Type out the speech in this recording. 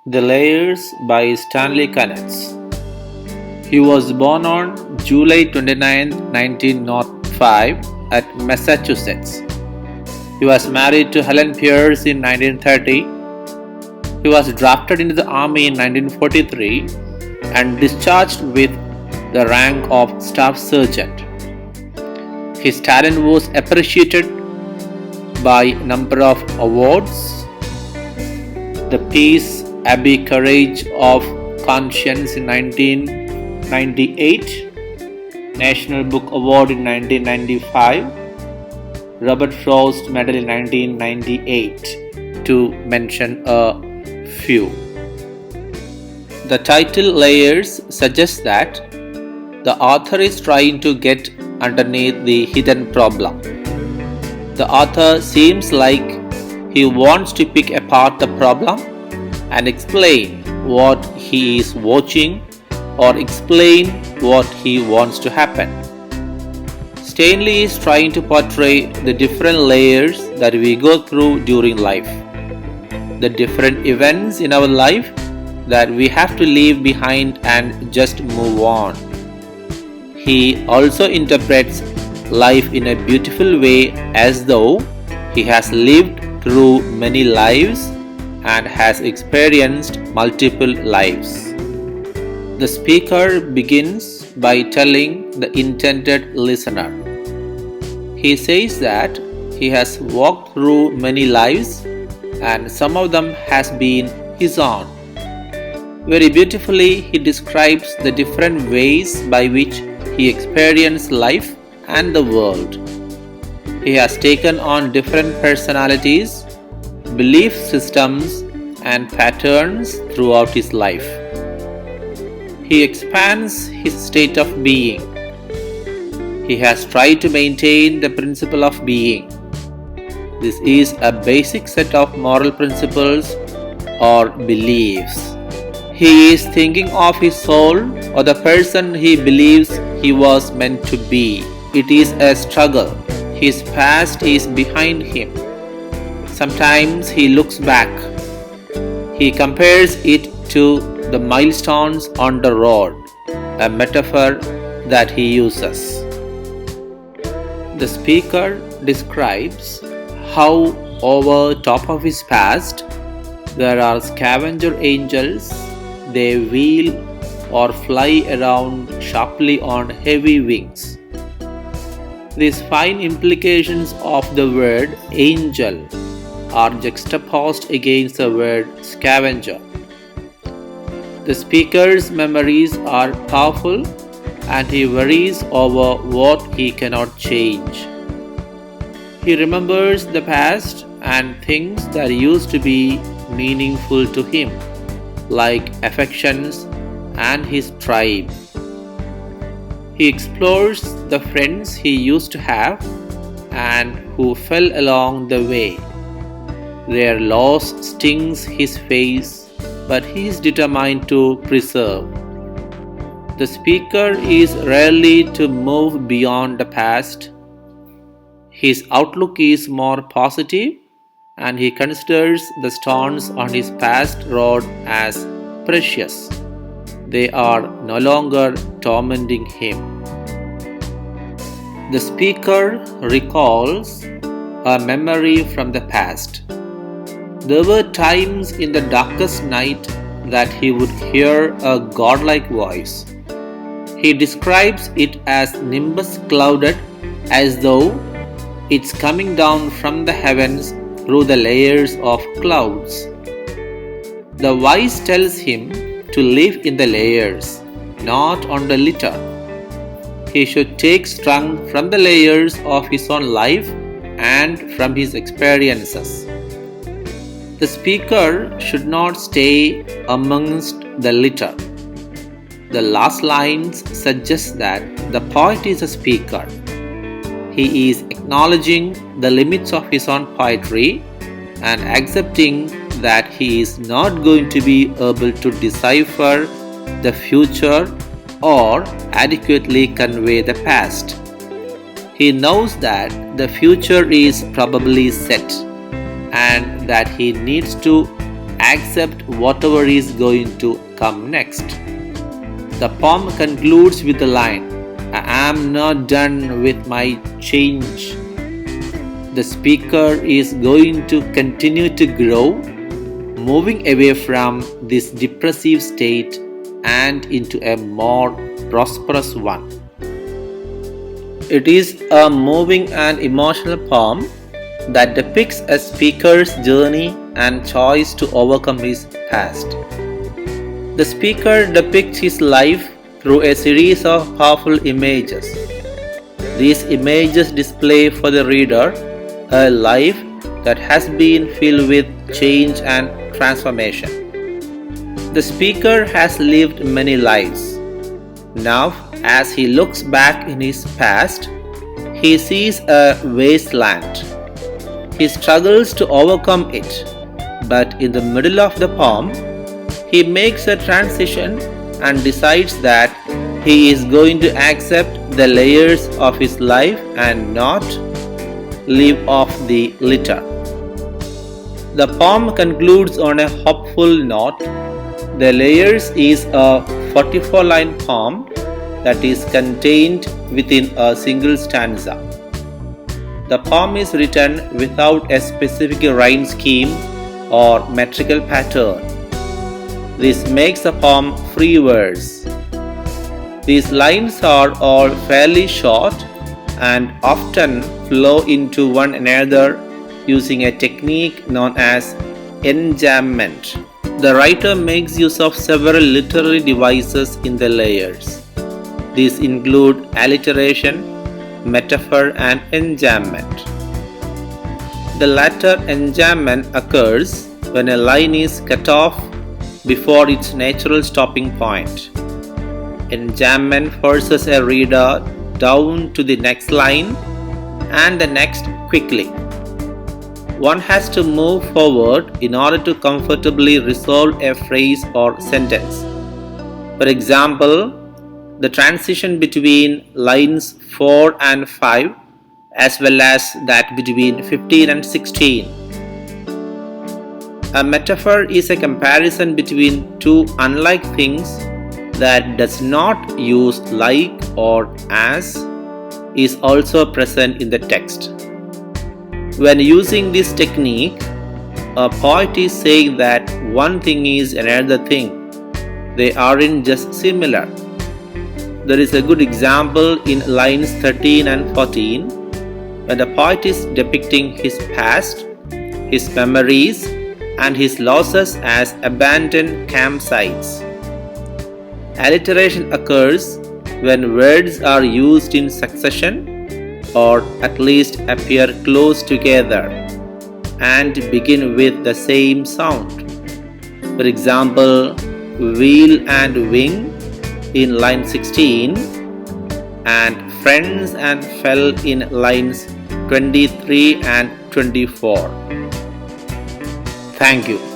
The Layers by Stanley Kunitz. He was born on July 29, 1905 at Massachusetts. He was married to Helen Pierce in 1930. He was drafted into the Army in 1943 and discharged with the rank of Staff Sergeant. His talent was appreciated by a number of awards. The Peace Abbey Courage of Conscience in 1998, National Book Award in 1995, Robert Frost Medal in 1998, to mention a few. The title Layers suggests that the author is trying to get underneath the hidden problem. The author seems like he wants to pick apart the problem and explain what he is watching or explain what he wants to happen. Stanley is trying to portray the different layers that we go through during life, the different events in our life that we have to leave behind and just move on. He also interprets life in a beautiful way, as though he has lived through many lives and has experienced multiple lives. The speaker begins by telling the intended listener. He says that he has walked through many lives and some of them has been his own. Very beautifully, he describes the different ways by which he experienced life and the world. He has taken on different personalities, belief systems, and patterns throughout his life. He expands his state of being. He has tried to maintain the principle of being. This is a basic set of moral principles or beliefs. He is thinking of his soul or the person he believes he was meant to be. It is a struggle. His past is behind him. Sometimes he looks back. He compares it to the milestones on the road, a metaphor that he uses. The speaker describes how over top of his past there are scavenger angels. They wheel or fly around sharply on heavy wings. These fine implications of the word angel are juxtaposed against the word scavenger. The speaker's memories are powerful and he worries over what he cannot change. He remembers the past and things that used to be meaningful to him, like affections and his tribe. He explores the friends he used to have and who fell along the way. Their loss stings his face, but he is determined to preserve. The speaker is rarely to move beyond the past. His outlook is more positive, and he considers the stones on his past road as precious. They are no longer tormenting him. The speaker recalls a memory from the past. There were times in the darkest night that he would hear a godlike voice. He describes it as nimbus clouded, as though it's coming down from the heavens through the layers of clouds. The voice tells him to live in the layers, not on the litter. He should take strength from the layers of his own life and from his experiences. The speaker should not stay amongst the litter. The last lines suggest that the poet is a speaker. He is acknowledging the limits of his own poetry and accepting that he is not going to be able to decipher the future or adequately convey the past. He knows that the future is probably set and that he needs to accept whatever is going to come next. The poem concludes with the line, I am not done with my change. The speaker is going to continue to grow, moving away from this depressive state and into a more prosperous one. It is a moving and emotional poem that depicts a speaker's journey and choice to overcome his past. The speaker depicts his life through a series of powerful images. These images display for the reader a life that has been filled with change and transformation. The speaker has lived many lives. Now, as he looks back in his past, he sees a wasteland. He struggles to overcome it, but in the middle of the poem, he makes a transition and decides that he is going to accept the layers of his life and not leave off the litter. The poem concludes on a hopeful note. The Layers is a 44-line poem that is contained within a single stanza. The poem is written without a specific rhyme scheme or metrical pattern. This makes the poem free verse. These lines are all fairly short and often flow into one another using a technique known as enjambment. The writer makes use of several literary devices in the layers. These include alliteration, metaphor, and enjambment. The latter enjambment occurs when a line is cut off before its natural stopping point. Enjambment forces a reader down to the next line and the next quickly. One has to move forward in order to comfortably resolve a phrase or sentence. For example, the transition between lines 4 and 5, as well as that between 15 and 16. A metaphor is a comparison between two unlike things that does not use like or as is also present in the text. When using this technique, a poet is saying that one thing is another thing. They aren't just similar. There is a good example in lines 13 and 14 when the poet is depicting his past, his memories, and his losses as abandoned campsites. Alliteration occurs when words are used in succession or at least appear close together and begin with the same sound. For example, wheel and wing in line 16 and friends and fell in lines 23 and 24. Thank you.